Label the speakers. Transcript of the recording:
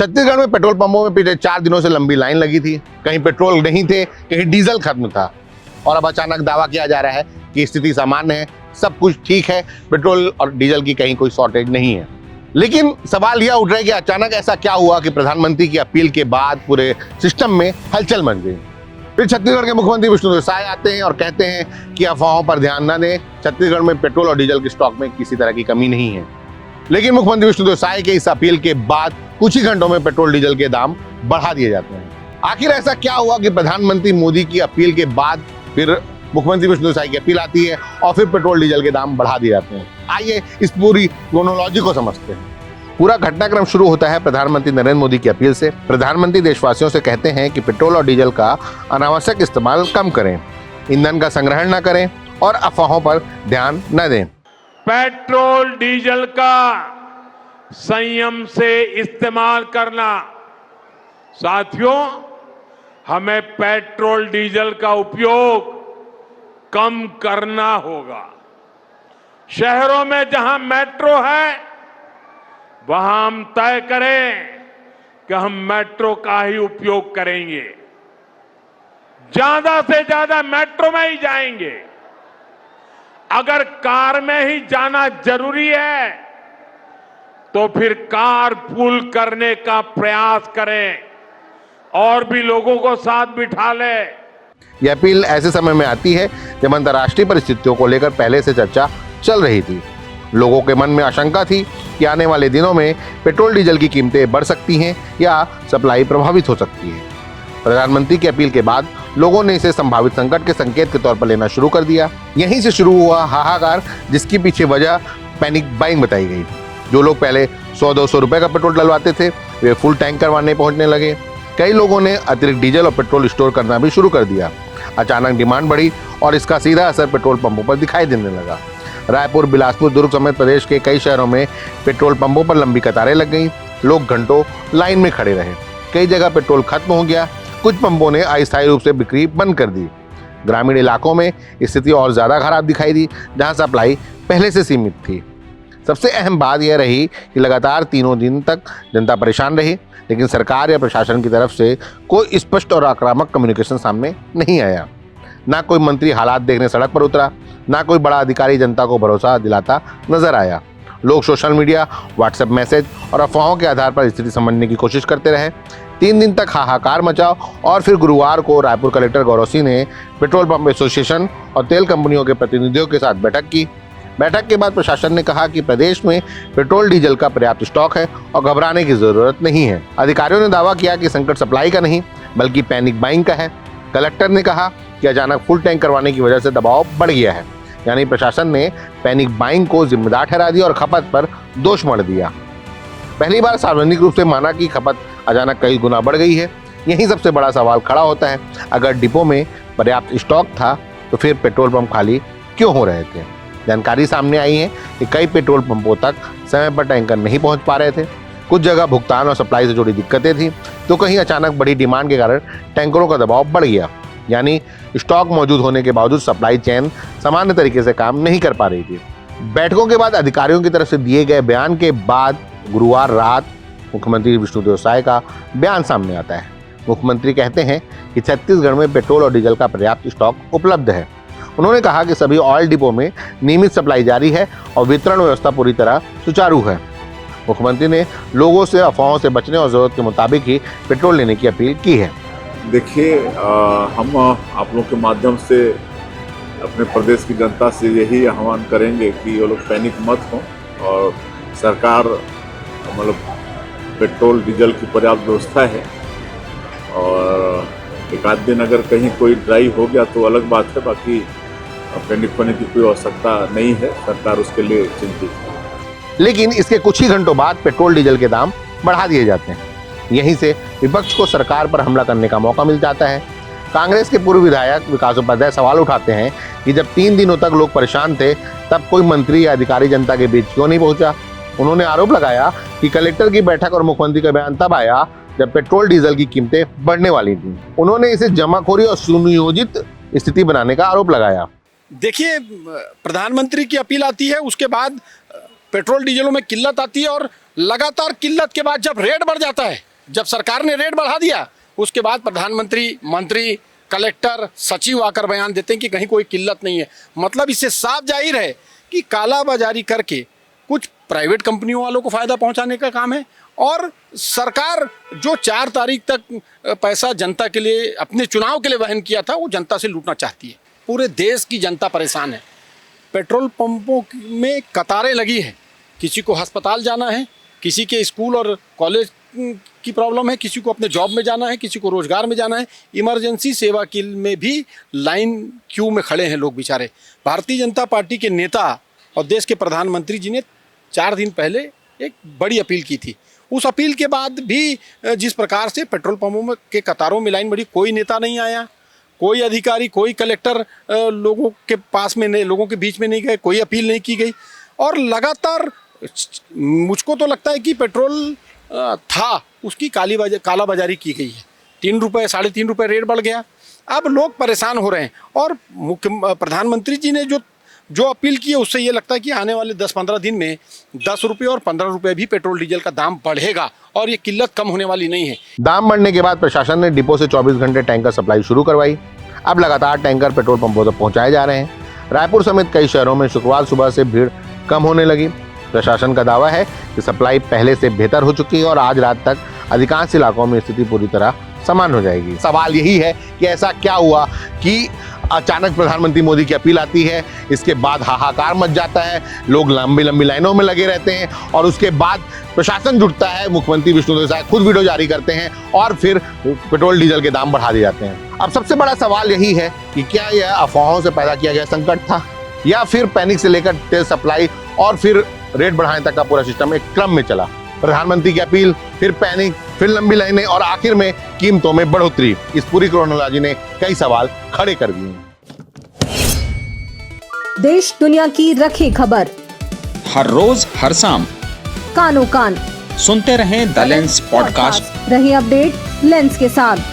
Speaker 1: छत्तीसगढ़ में पेट्रोल पंपों में पिछले 4 दिनों से लंबी लाइन लगी थी। कहीं पेट्रोल नहीं थे, कहीं डीजल खत्म था और अब अचानक दावा किया जा रहा है कि स्थिति सामान्य है, सब कुछ ठीक है, पेट्रोल और डीजल की कहीं कोई शॉर्टेज नहीं है। लेकिन सवाल यह उठ रहा है कि अचानक ऐसा क्या हुआ कि प्रधानमंत्री की अपील के बाद पूरे सिस्टम में हलचल मच गई। फिर छत्तीसगढ़ के मुख्यमंत्री विष्णुदेव साय आते हैं और कहते हैं कि अफवाहों पर ध्यान न दें, छत्तीसगढ़ में पेट्रोल और डीजल के स्टॉक में किसी तरह की कमी नहीं है। लेकिन मुख्यमंत्री विष्णुदेव साय के इस अपील के बाद कुछ ही घंटों में पेट्रोल डीजल के दाम बढ़ा दिए जाते हैं। आखिर ऐसा क्या हुआ कि प्रधानमंत्री मोदी की अपील के बाद फिर मुख्यमंत्री विष्णुदेव साय की अपील आती है और फिर पेट्रोल डीजल के दाम बढ़ा दिए जाते हैं। आइए इस पूरी क्रोनोलॉजी को समझते हैं। पूरा घटनाक्रम शुरू होता है प्रधानमंत्री नरेंद्र मोदी की अपील से। प्रधानमंत्री देशवासियों से कहते हैं कि पेट्रोल और डीजल का अनावश्यक इस्तेमाल कम करें, ईंधन का संग्रहण न करें और अफवाहों पर ध्यान न दें।
Speaker 2: पेट्रोल डीजल का संयम से इस्तेमाल करना। साथियों, हमें पेट्रोल डीजल का उपयोग कम करना होगा। शहरों में जहां मेट्रो है वहां हम तय करें कि हम मेट्रो का ही उपयोग करेंगे, ज्यादा से ज्यादा मेट्रो में ही जाएंगे। अगर कार में ही जाना जरूरी है तो फिर कार पूल करने का प्रयास करें और भी लोगों को साथ बिठा ले।
Speaker 1: यह अपील ऐसे समय में आती है जब अंतर्राष्ट्रीय परिस्थितियों को लेकर पहले से चर्चा चल रही थी। लोगों के मन में आशंका थी कि आने वाले दिनों में पेट्रोल डीजल की कीमतें बढ़ सकती हैं या सप्लाई प्रभावित हो सकती है। प्रधानमंत्री की अपील के बाद लोगों ने इसे संभावित संकट के संकेत के तौर पर लेना शुरू कर दिया। यहीं से शुरू हुआ हाहाकार, जिसकी पीछे वजह पैनिक बाइंग बताई गई। जो लोग पहले 100-200 रुपए का पेट्रोल डलवाते थे वे फुल टैंक करवाने पहुंचने लगे। कई लोगों ने अतिरिक्त डीजल और पेट्रोल स्टोर करना भी शुरू कर दिया। अचानक डिमांड बढ़ी और इसका सीधा असर पेट्रोल पंपों पर दिखाई देने लगा। रायपुर, बिलासपुर, दुर्ग समेत प्रदेश के कई शहरों में पेट्रोल पंपों पर लंबी कतारें लग गईं। लोग घंटों लाइन में खड़े रहे। कई जगह पेट्रोल खत्म हो गया। कुछ पंपों ने अस्थायी रूप से बिक्री बंद कर दी। ग्रामीण इलाकों में स्थिति और ज्यादा खराब दिखाई दी, जहां सप्लाई पहले से सीमित थी। सबसे अहम बात यह रही कि लगातार 3 दिन तक जनता परेशान रही, लेकिन सरकार या प्रशासन की तरफ से कोई स्पष्ट और आक्रामक कम्युनिकेशन सामने नहीं आया। ना कोई मंत्री हालात देखने सड़क पर उतरा, ना कोई बड़ा अधिकारी जनता को भरोसा दिलाता नजर आया। लोग सोशल मीडिया, व्हाट्सएप मैसेज और अफवाहों के आधार पर स्थिति समझने की कोशिश करते रहे। 3 दिन तक हाहाकार मचा और फिर गुरुवार को रायपुर कलेक्टर गौरव सिंह ने पेट्रोल पंप एसोसिएशन और तेल कंपनियों के प्रतिनिधियों के साथ बैठक की। बैठक के बाद प्रशासन ने कहा कि प्रदेश में पेट्रोल डीजल का पर्याप्त स्टॉक है और घबराने की जरूरत नहीं है। अधिकारियों ने दावा किया कि संकट सप्लाई का नहीं बल्कि पैनिक बाइंग का है। कलेक्टर ने कहा कि अचानक फुल टैंक करवाने की वजह से दबाव बढ़ गया है, यानी प्रशासन ने पैनिक बाइंग को जिम्मेदार ठहरा दिया और खपत पर दोष मढ़ दिया। पहली बार सार्वजनिक रूप से माना कि खपत अचानक कई गुना बढ़ गई है। यही सबसे बड़ा सवाल खड़ा होता है, अगर डिपो में पर्याप्त स्टॉक था तो फिर पेट्रोल पंप खाली क्यों हो रहे थे। जानकारी सामने आई है कि कई पेट्रोल पंपों तक समय पर टैंकर नहीं पहुंच पा रहे थे। कुछ जगह भुगतान और सप्लाई से जुड़ी दिक्कतें थी, तो कहीं अचानक बड़ी डिमांड के कारण टैंकरों का दबाव बढ़ गया, यानी स्टॉक मौजूद होने के बावजूद सप्लाई चेन सामान्य तरीके से काम नहीं कर पा रही थी। बैठकों के बाद अधिकारियों की तरफ से दिए गए बयान के बाद गुरुवार रात मुख्यमंत्री विष्णुदेव साय का बयान सामने आता है। मुख्यमंत्री कहते हैं कि छत्तीसगढ़ में पेट्रोल और डीजल का पर्याप्त स्टॉक उपलब्ध है। उन्होंने कहा कि सभी ऑयल डिपो में नियमित सप्लाई जारी है और वितरण व्यवस्था पूरी तरह सुचारू है। मुख्यमंत्री ने लोगों से अफवाहों से बचने और जरूरत के मुताबिक ही पेट्रोल लेने की अपील की है।
Speaker 3: देखिए, हम आप लोग के माध्यम से अपने प्रदेश की जनता से यही आह्वान करेंगे कि वो लोग पैनिक मत हों और सरकार मतलब पेट्रोल डीजल की पर्याप्त व्यवस्था है और एक आध दिन अगर कहीं कोई ड्राई हो गया तो अलग बात है, बाकी पैनिक होने की कोई आवश्यकता नहीं है। सरकार उसके लिए चिंतित है।
Speaker 1: लेकिन इसके कुछ ही घंटों बाद पेट्रोल डीजल के दाम बढ़ा दिए जाते हैं। यहीं से विपक्ष को सरकार पर हमला करने का मौका मिल जाता है। कांग्रेस के पूर्व विधायक विकास उपाध्याय सवाल उठाते हैं कि जब 3 दिनों तक लोग परेशान थे तब कोई मंत्री या अधिकारी जनता के बीच क्यों नहीं पहुंचा। उन्होंने आरोप लगाया कि कलेक्टर की बैठक और मुख्यमंत्री का बयान तब आया जब पेट्रोल डीजल की कीमतें बढ़ने वाली थी। उन्होंने इसे जमाखोरी और सुनियोजित स्थिति बनाने का आरोप लगाया।
Speaker 4: देखिए, प्रधानमंत्री की अपील आती है, उसके बाद पेट्रोल डीजलों में किल्लत आती है और लगातार किल्लत के बाद जब रेट बढ़ जाता है जब सरकार ने रेट बढ़ा दिया उसके बाद प्रधानमंत्री, मंत्री, कलेक्टर, सचिव आकर बयान देते हैं कि कहीं कोई किल्लत नहीं है। मतलब इससे साफ जाहिर है कि कालाबाजारी करके कुछ प्राइवेट कंपनियों वालों को फायदा पहुंचाने का काम है और सरकार जो 4 तारीख तक पैसा जनता के लिए, अपने चुनाव के लिए वहन किया था, वो जनता से लूटना चाहती है। पूरे देश की जनता परेशान है। पेट्रोल पंपों में कतारें लगी है, किसी को अस्पताल जाना है, किसी के स्कूल और कॉलेज की प्रॉब्लम है, किसी को अपने जॉब में जाना है, किसी को रोजगार में जाना है, इमरजेंसी सेवा के में भी लाइन क्यू में खड़े हैं लोग बेचारे। भारतीय जनता पार्टी के नेता और देश के प्रधानमंत्री जी ने 4 दिन पहले एक बड़ी अपील की थी। उस अपील के बाद भी जिस प्रकार से पेट्रोल पंपों के कतारों में लाइन बढ़ी, कोई नेता नहीं आया, कोई अधिकारी, कोई कलेक्टर लोगों के पास में नहीं, लोगों के बीच में नहीं गए, कोई अपील नहीं की गई। और लगातार मुझको तो लगता है कि पेट्रोल था उसकी कालाबाजारी की गई है। 3 रुपये, 3.5 रुपये रेट बढ़ गया। अब लोग परेशान हो रहे हैं और प्रधानमंत्री जी ने जो अपील की है उससे ये लगता है कि आने वाले 10-15 दिन में 10 रुपये और 15 रुपये भी पेट्रोल डीजल का दाम बढ़ेगा और ये किल्लत कम होने वाली नहीं है।
Speaker 1: दाम बढ़ने के बाद प्रशासन ने डिपो से 24 घंटे टैंकर सप्लाई शुरू करवाई। अब लगातार टैंकर पेट्रोल पंपों तक पहुंचाए जा रहे हैं। रायपुर समेत कई शहरों में शुक्रवार सुबह से भीड़ कम होने लगी। प्रशासन का दावा है कि सप्लाई पहले से बेहतर हो चुकी है और आज रात तक अधिकांश इलाकों में स्थिति पूरी तरह समान हो जाएगी। सवाल यही है कि ऐसा क्या हुआ कि अचानक प्रधानमंत्री मोदी की अपील आती है, इसके बाद हाहाकार मच जाता है, लोग लंबी लंबी लाइनों में लगे रहते हैं और उसके बाद प्रशासन जुटता है, मुख्यमंत्री विष्णुदेव साय खुद वीडियो जारी करते हैं और फिर पेट्रोल डीजल के दाम बढ़ा दिए जाते हैं। अब सबसे बड़ा सवाल यही है कि क्या यह अफवाहों से पैदा किया गया संकट था या फिर पैनिक से लेकर तेज सप्लाई और फिर रेट बढ़ाने तक का पूरा सिस्टम एक क्रम में चला। प्रधानमंत्री की अपील, फिर पैनिक, फिर लंबी लाइनें और आखिर में कीमतों में बढ़ोतरी। इस पूरी क्रोनोलॉजी ने कई सवाल खड़े कर दिए।
Speaker 5: देश दुनिया की रखी खबर
Speaker 6: हर रोज हर शाम
Speaker 5: कानो कान
Speaker 6: सुनते रहें द लेंस पॉडकास्ट।
Speaker 5: रहे अपडेट लेंस के साथ।